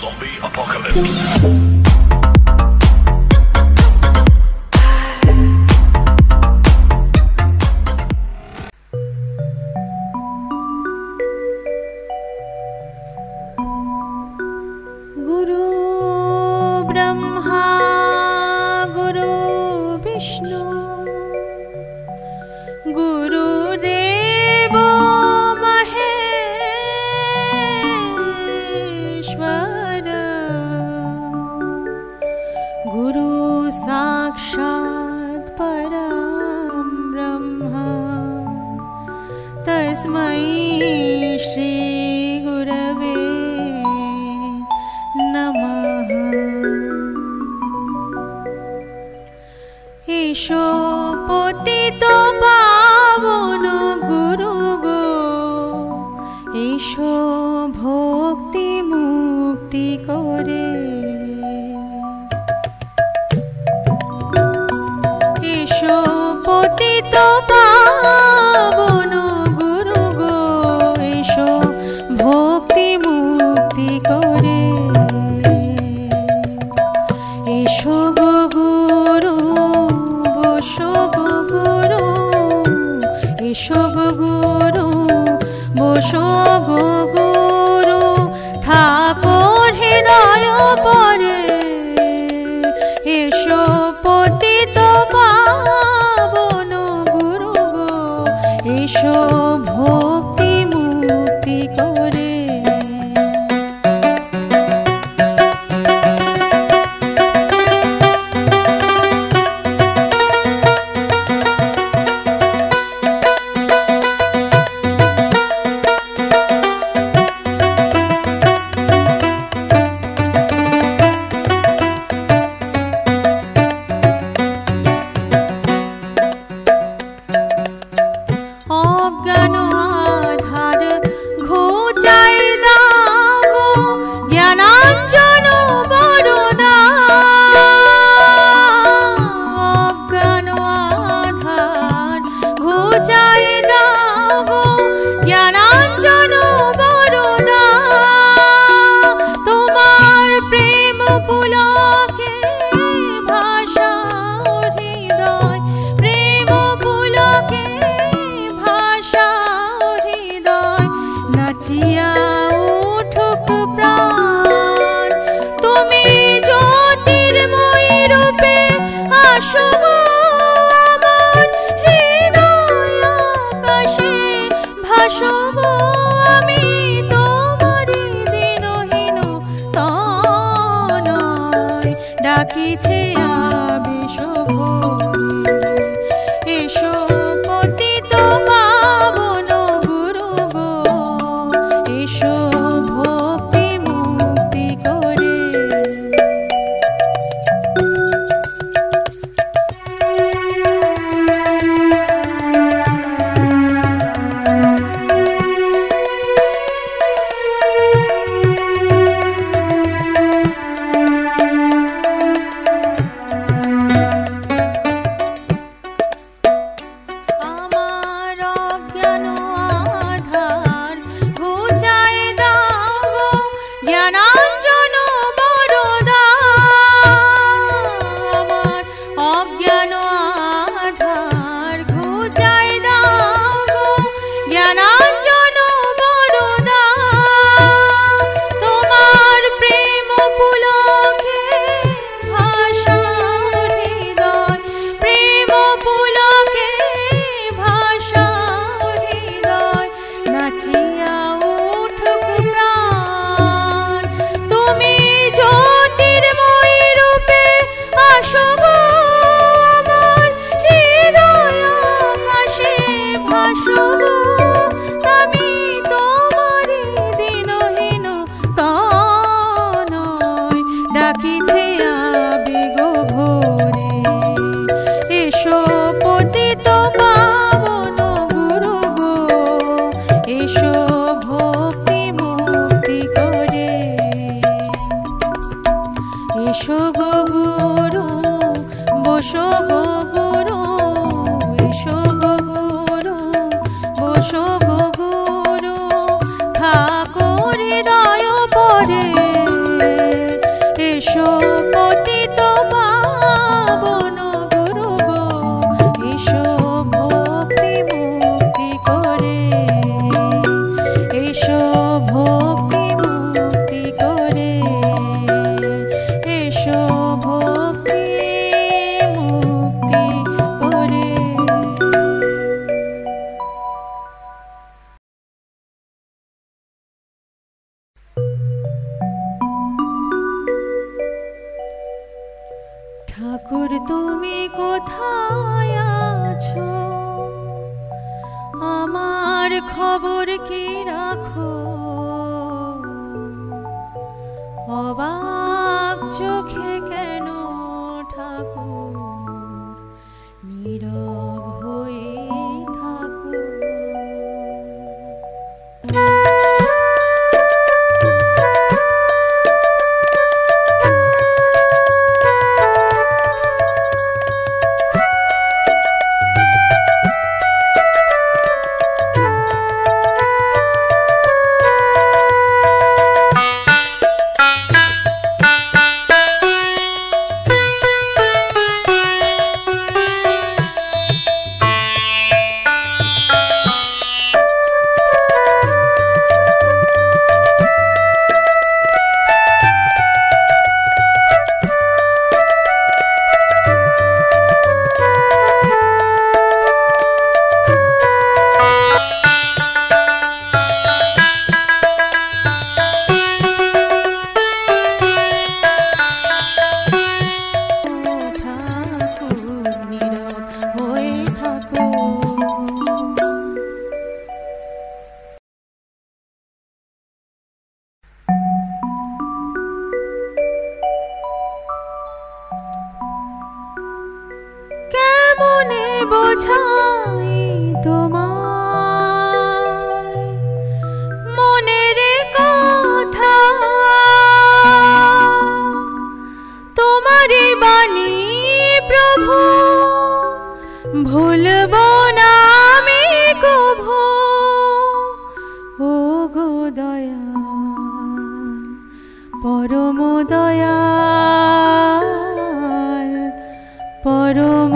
Zombie apocalypse. गुरु ब्रह्मा गुरु विष्णु गुरुदेवो महेश्वर गुरु साक्षात् परं ब्रह्म तस्मै श्री गुरवे नमः। ईशो पतित पावन गुरु गो ईशो भक्ति मुक्ति करे ईशो पतित पावन गुरु गो ईशो भक्ति मुक्ति करे ईशो गो गुरु বসো গো গুরু এসো গো গুরু বসো গো গুরু থাকো হৃদয় পরে এসো পতিত পাবন গুরু গো এসো ভক্তি মুক্তি করে অজ্ঞান আধার ঘুচাই দাও জ্ঞানাঞ্জন বরদা অজ্ঞান আধার ঘুচাই দাও জ্ঞানাঞ্জন বরদা তোমার প্রেম পুলকে ভাষা হৃদয় প্রেম পুলকে নাচিয়া উঠুক প্রাণ তুমি জ্যোতির্ময়ী রূপে আসো আমার হৃদয় আকাশে ভাসব আমি তোমারি দিনহীন তনয় ডাকিছে আবেশ এসো পতিত পাবন গুরু গো এসো ভক্তি মুক্তি করে ঠাকুর তুমি কোথায় আছো, আমার খবর কি রাখো, অবাক চোখে কেন ঠাকুর নীরব হয়ে থাকো। বোঝাই তোমায় মনের কথা, তোমারই বাণী প্রভু ভুলব না আমি কভু। ও গো দয়াল পরম দয়াল পরম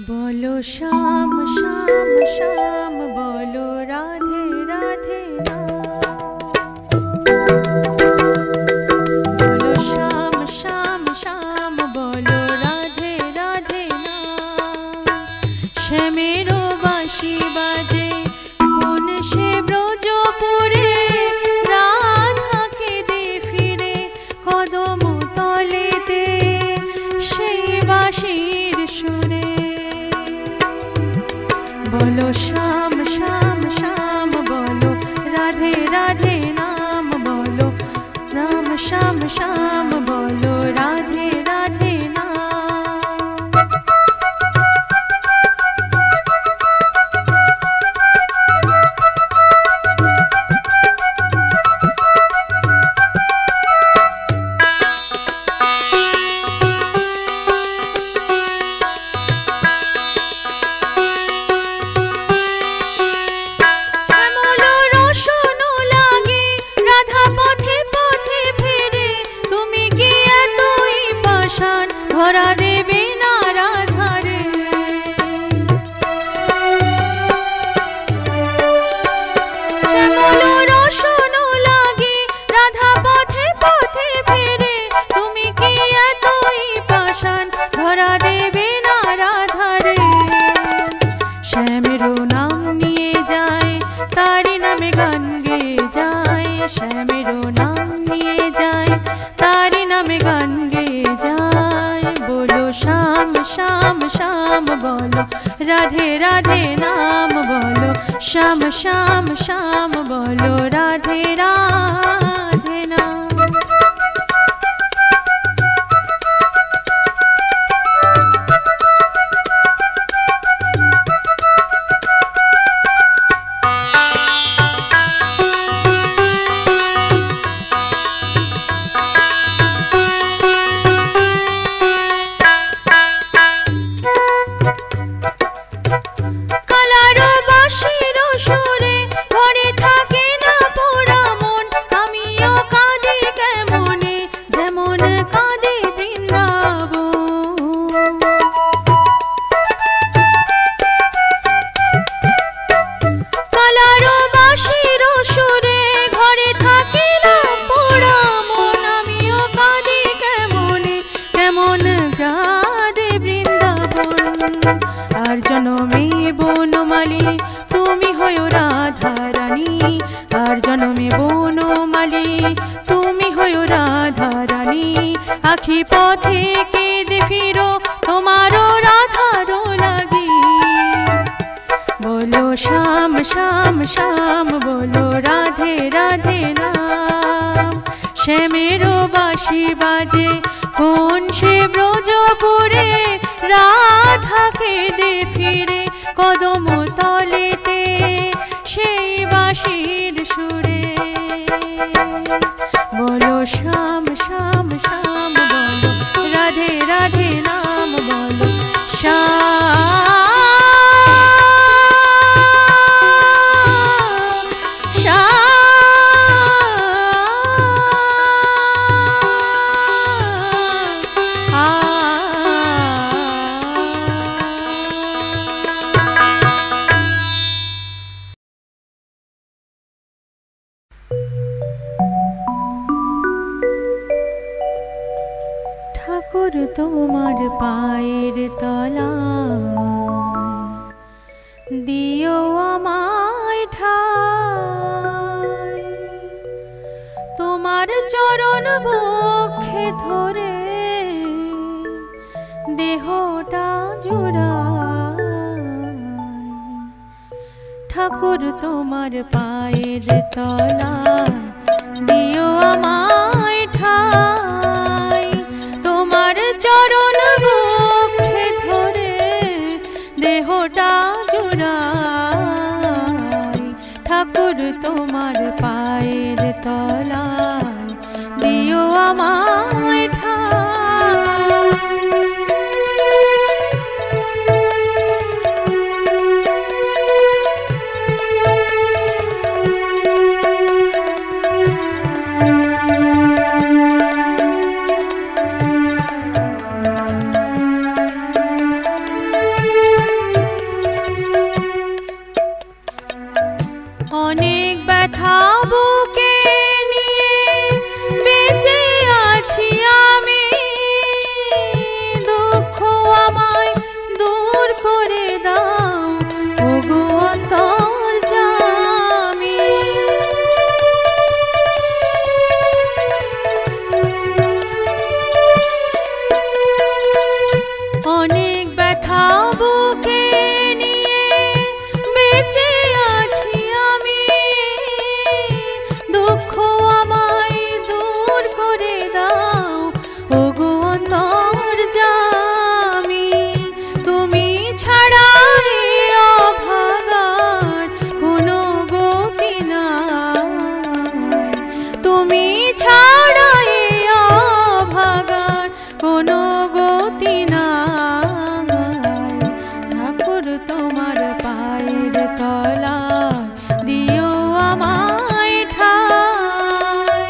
बोलो श्याम श्याम श्याम बोलो राधे राधे बोलो श्याम श्याम श्याम बोलो राधे राधे श्यामेरो बांशी बाजे कोन से ब्रजपुरे राधा के दे फिरे कदम तलेते সেই বাঁশির সুরে बोलो श्याम श्याम श्याम बोलो राधे राधे नाम बोलो राम श्याम श्याम बोलो राधे राधे ধরা দেবে না রাধারে শ্যামল রসন লাগে রাধা পথে পথে ফেরে তুমি কি এতই পাষাণ ধরা দেবে না রাধারে শ্যামেরও নাম নিয়ে যায় তারি নামে গান গেয়ে যায় শ্যামেরও নাম নিয়ে যায় তারি নামে গান গেয়ে যায় बोलो श्याम श्याम श्याम बोलो राधे राधे नाम बोलो श्याम श्याम श्याम बोलो राधे राधे नाम আর জনমে বনমালী তুমি হয়ো রাধা রানী আর জনমে বনমালী তুমি হয়ো রাধা রানী আখি পথে কেঁদে ফিরো তোমারও রাধারও লাগি बोलो श्याम श्याम श्याम बोलो राधे राधे नाम श्यामेरो बांशी बाजे কোন সে ব্রজপুরে রাধা কে দে ফিরে কদম তলেতে সেই বাঁশির সুরে बोलो श्याम श्याम श्याम बोलो राधे राधे नाम बोलो श्याम ঠাকুর তোমার পায়ের তলায় দিও আমায় ঠাই তোমার চরণ বক্ষে ধরে দেহটা জুড়াই ঠাকুর তোমার পায়ের তলায় দিও আমায় ঠাই তোমার চরণ বক্ষে ধরে দেহটা জুড়াই ঠাকুর তোমার পায়ের তলায় দিও আমায় ঠাই গতি নাই, ঠাকুর তোমার পায়ের তলায় দিও আমায় ঠাই।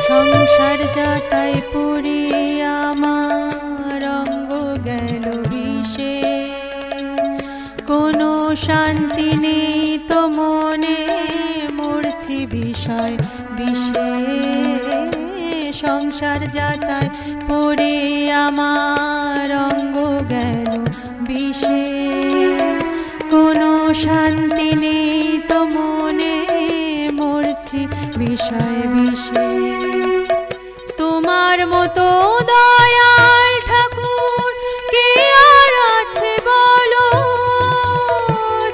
সংসার যাতাই পুরি আমার অঙ্গ গেল বিষে, কোনো শান্তি নেই তো মনে, মরছি বিষয় বিষে। সংসার যাতাই পুরি আমার অঙ্গ গেল বিষে, কোনো শান্তি নেই তো মনে, মরছি বিষয় বিষে। তোমার মতো দয়াল ঠাকুর কে আর আছে বলো,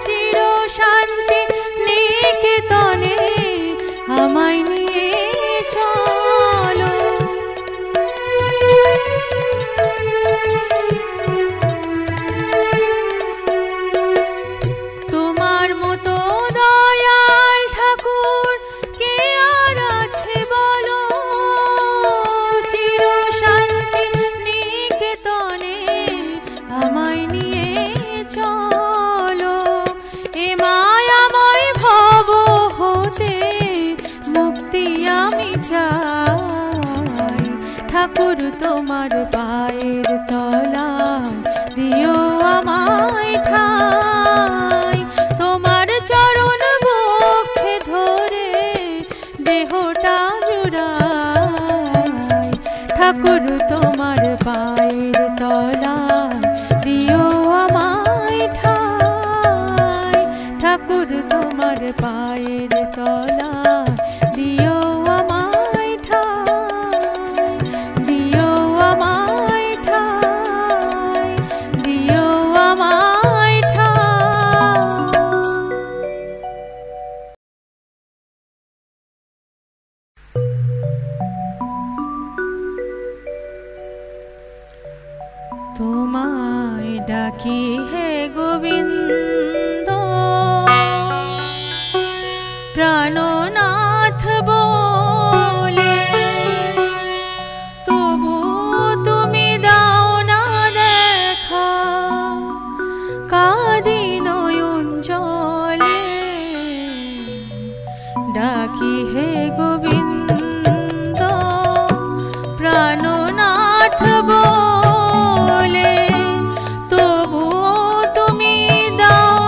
চির শান্তি নিকেতনে আমায় নিয়ে চলো। তোমার মতো দয়াল ঠাকুর কে আর আছে বলো, চির শান্তি নিকেতনে আমায় নিয়ে চলো। এ মায়াময় ভব হতে মুক্তি আমি চাই, ঠাকুর তোমার পায়ের তলায় দিও আমায় ঠাই। তোমার চরণ বক্ষে ধরে দেহটা জুড়াই, ঠাকুর তোমার পায়ের তলায় দিও আমায় ঠাই। ঠাকুর তোমার পায়ের তলায় দিও আমায় ঠাই, দিও আমায় ঠাই, দিও আমায় ঠাই। তোমায় ডাকি হে গোবিন্দ, প্রাণনাথ বলে, তবু তুমি দাও না দেখা, কাঁদি নয়ন জলে। ডাকি হে গোবিন্দ, প্রাণনাথ বলে, তবু তুমি দাও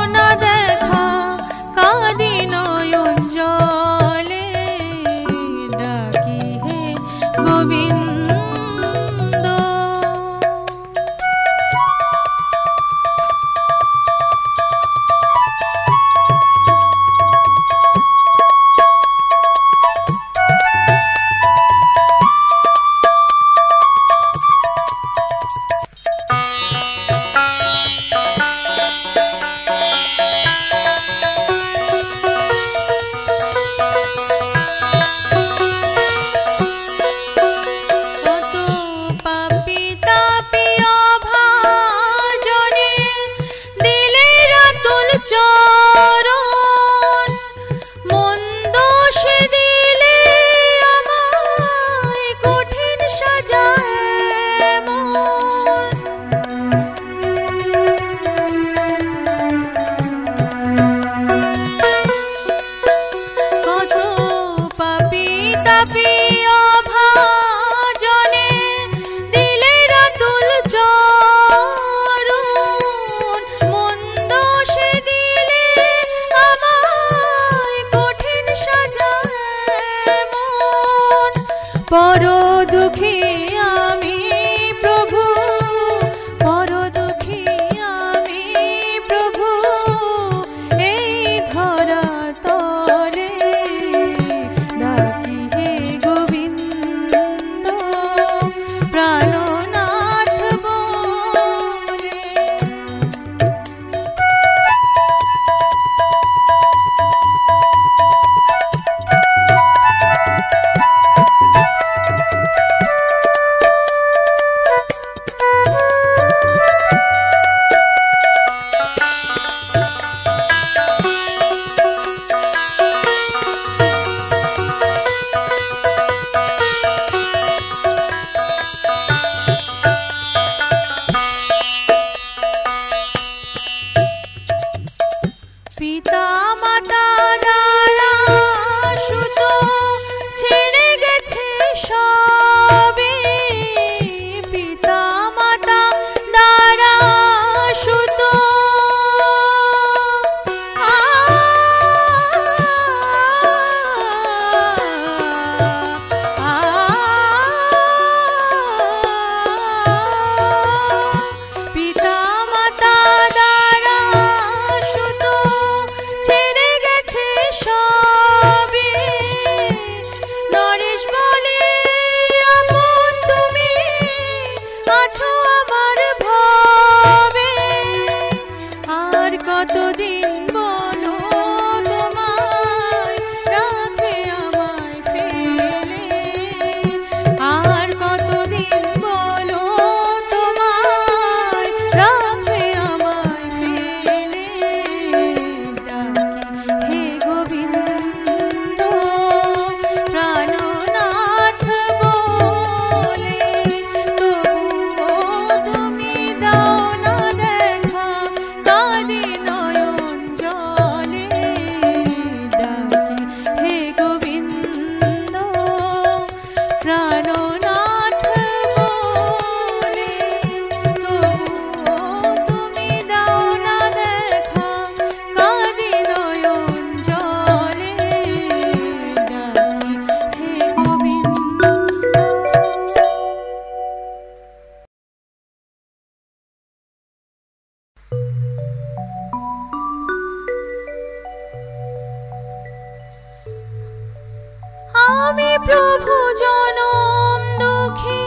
প্রভু জনম দুঃখী,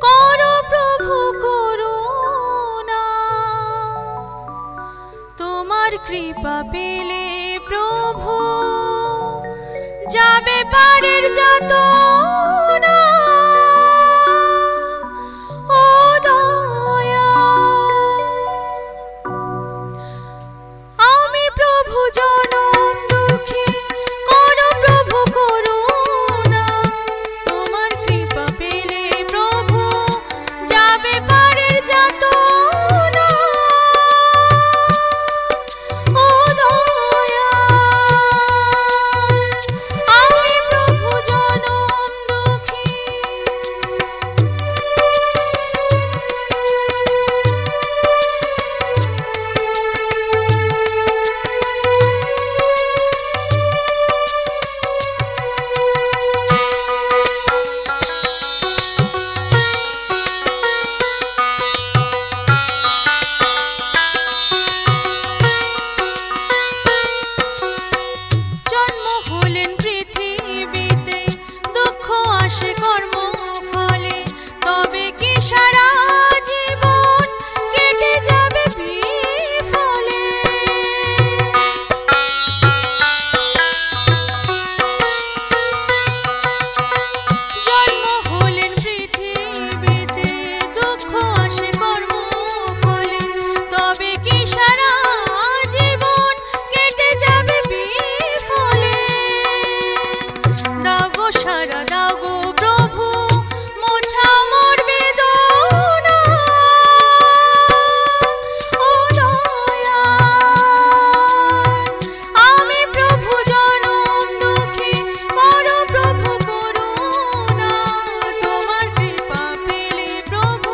করো প্রভু করুণা, তোমার কৃপা পেলে প্রভু যাবে পারের যাতনা। ও দয়া, আমি প্রভু জনম দুঃখী, করো প্রভু করুণা, তোমার কৃপা পেলে প্রভু যাবে পারের যাতনা। ও দয়া, আমি প্রভু জনম দুঃখী। জন্ম হলেন পৃথিবীতে, দুঃখ আসে কর্ম ফলে, তবে কি সারা জীবন কেটে যাবে বিফলে? জন্ম হলেন পৃথিবীতে, দুঃখ আসে কর্ম ফলে, তবে কি সারা জীবন কেটে যাবে বিফলে? দাও গো সারা, দাও গো প্রভু, মোছাও মোর বেদনা। ও দয়া, আমি প্রভু জনম দুঃখী, করো প্রভু করুণা, তোমার কৃপা পেলে প্রভু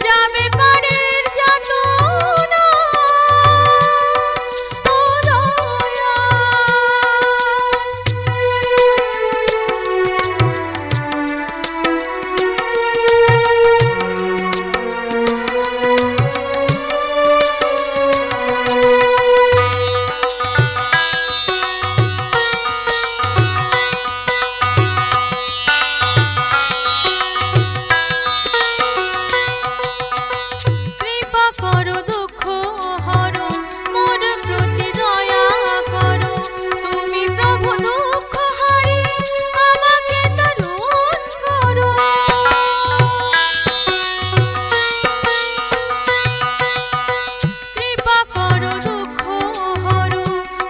যাবে পারের যাতনা। ও দয়া, কৃপা করো দুঃখ হরো, মোর প্রতি দয়া করো, তুমি প্রভু দুঃখ হারি আমাকে তরুণ করো। কৃপা করো দুঃখ হরো,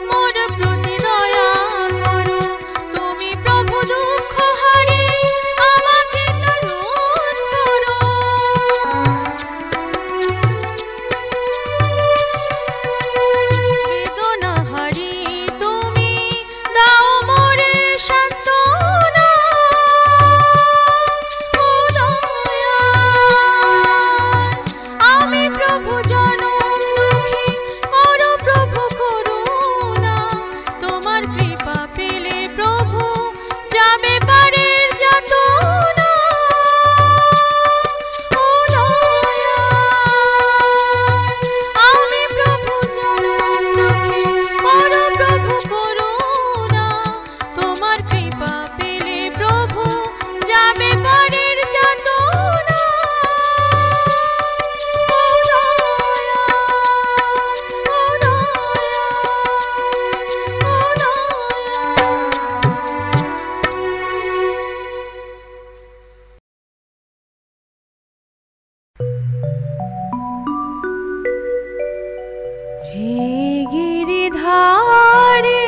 মোর প্রতি দয়া করো, তুমি প্রভু দুঃখ হারি আমাকে তরুণ করো। বেদনা হারি তুমি দাও মোরে সান্ত্বনা। ও দয়া, আমি প্রভু জনম দুঃখী, করো প্রভু করুণা, তোমার কৃপা পেলে প্রভু যাবে পারের যাতনা। ও দয়া, আমি প্রভু জনম দুঃখী, করো প্রভু করুণা, তোমার কৃপা পেলে প্রভু যাবে পারের যাতনা। ও দয়া, ও দয়া, ও দয়া। হে গিরিধারে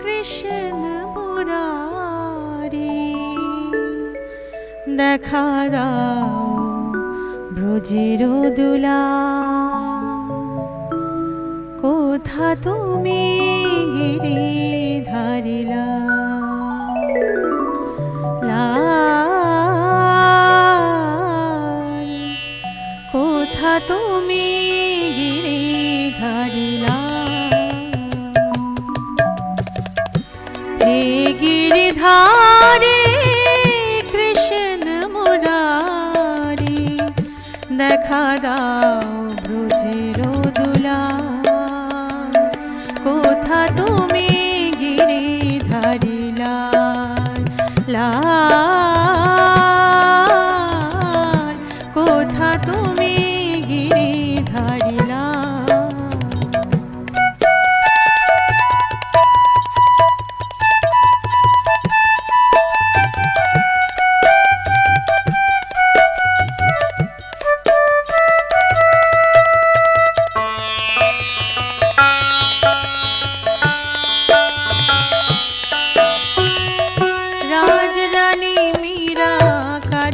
কৃষ্ণ মুরারি, দেখা দাও ব্রজের দুলা, কোথা তুমি গিরিধারিলা? লাল, কোথা তুমি গিরিধারিলা? হে গিরিধারে কৃষ্ণ মুরারি, দেখা দাও ব্রজের দুলা, কোথা তুমি গিরি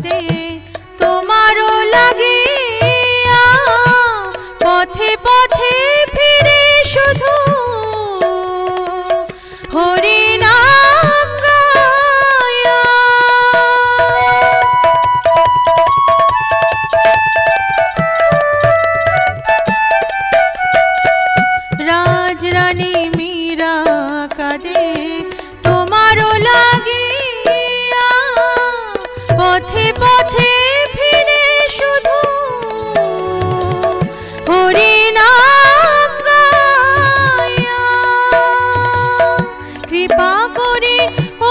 কাঁদে তোমারও লাগিয়া পথে পথে ফিরে শুধু হরি নাম গায়া। রাজরানী মীরা কাঁদে তোমারও লাগিয়া পথে পথে ফিরে শুধু হরি নাম গায়া। কৃপা করে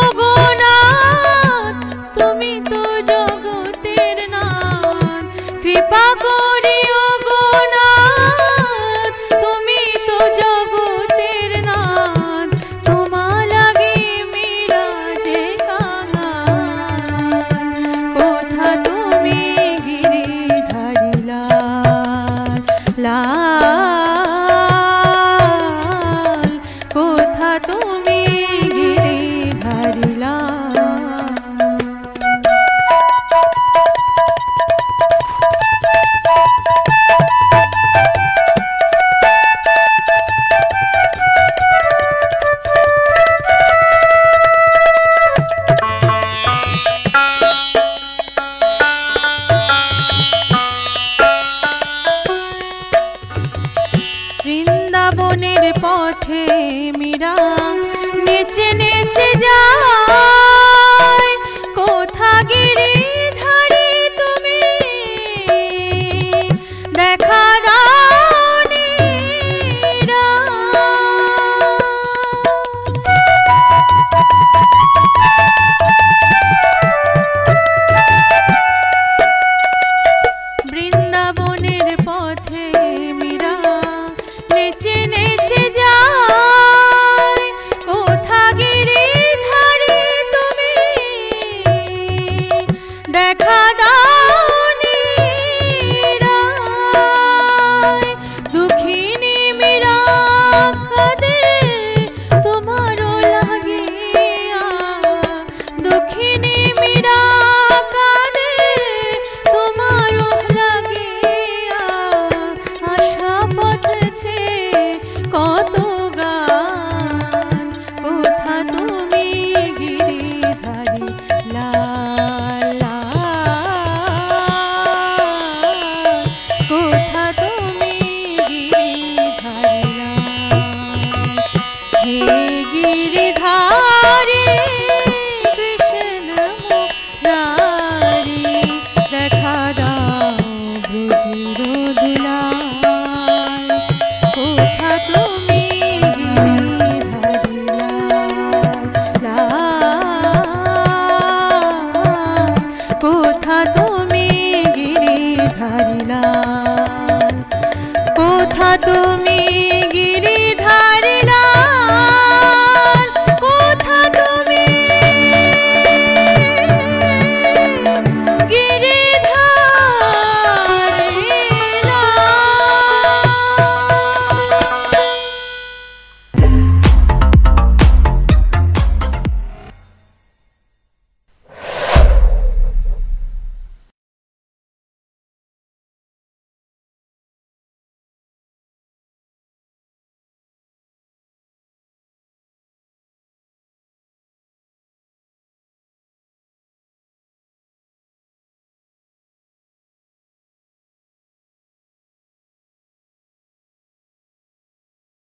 ওগো নাথ তুমি তো জগতের নাথ, কৃপা করে ওগো নাথ তুমি তো জগতের নাথ। তোমা লাগে মীরা যে কাঙাল, কোথা তুমি গিরিধারী লাল লাল, কোথা তুমি গিরিধারী লাল। বৃন্দাবনের পথে মীরা নেচে নেচে যায়, কোথা গিরিধারী তুমি দেখা দাওনি রা। বৃন্দাবনের পথে মীরা নেচে নেচে যায়, কোথা গিরিধারী তুমি দেখা দাওনি রায়। দুঃখিনী মীরা কাঁদে তোমারও লাগিয়া, দুঃখিনী মীরা কাঁদে তোমারও লাগিয়া। আশা পথেছে কত গান, কোথা তুমি গিরিধারী লাল লাল, কোথা তুমি গিরিধারী লাল। হে গিরিধারী কৃষ্ণ মুরারি, দেখা দাও ব্রজের দুলাল, কোথা তুমি গিরিধারী লাল, কোথা তুমি গিরিধারী লাল, কোথা তুমি